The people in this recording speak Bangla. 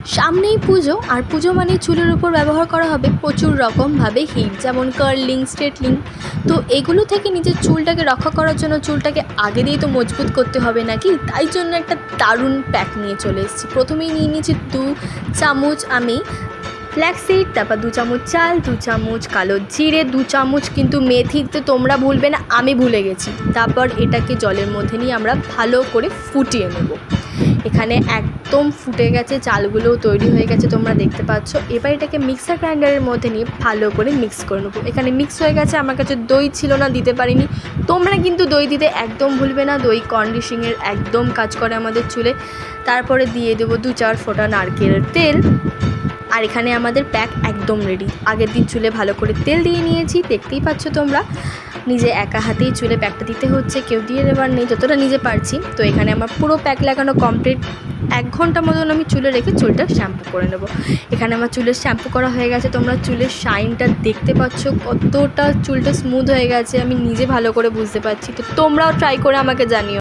সামনেই পুজো, আর পুজো মানেই চুলের উপর ব্যবহার করা হবে প্রচুর রকমভাবে হিট, যেমন কার্লিং, স্ট্রেটনিং। তো এগুলো থেকে নিজের চুলটাকে রক্ষা করার জন্য চুলটাকে আগে দিয়েই তো মজবুত করতে হবে নাকি, তাই জন্য একটা দারুণ প্যাক নিয়ে চলে এসেছি। প্রথমেই নিয়ে নিয়েছি 2 চামচ আমি ফ্ল্যাক্সিড, তারপর 2 চামচ চাল, 2 চামচ কালো জিরে, 2 চামচ কিন্তু মেথি, তো তোমরা ভুলবে না, আমি ভুলে গেছি। তারপর এটাকে জলের মধ্যে নিয়ে আমরা ভালো করে ফুটিয়ে নেব। এখানে একদম ফুটে গেছে, চালগুলোও তৈরি হয়ে গেছে, তোমরা দেখতে পাচ্ছ। এবার এটাকে মিক্সার গ্রাইন্ডারের মধ্যে নিয়ে ভালো করে মিক্স করে নেবো। এখানে মিক্স হয়ে গেছে, আমার কাছে দই ছিল না, দিতে পারিনি। তোমরা কিন্তু দই দিতে একদম ভুলবে না, দই কন্ডিশনিংয়ের একদম কাজ করে আমাদের চুলে। তারপরে দিয়ে দেবো 2-4 ফোঁটা নারকেলের তেল। আর এখানে আমাদের প্যাক একদম রেডি। আগের দিন চুলে ভালো করে তেল দিয়ে নিয়েছি, দেখতেই পাচ্ছ তোমরা। নিজে একা হাতেই চুলে প্যাকটা দিতে হচ্ছে, কেউ দিয়ে দেবার নেই, যতটা নিজে পারছি। তো এখানে আমার পুরো প্যাক লাগানো কমপ্লিট। 1 ঘন্টা মতন আমি চুলে রেখে চুলটা শ্যাম্পু করে নেব। এখানে আমার চুলের শ্যাম্পু করা হয়ে গেছে, তোমরা চুলের শাইনটা দেখতে পাচ্ছ, কতটা চুলটা স্মুথ হয়ে গেছে আমি নিজে ভালো করে বুঝতে পারছি। তো তোমরাও ট্রাই করে আমাকে জানিও।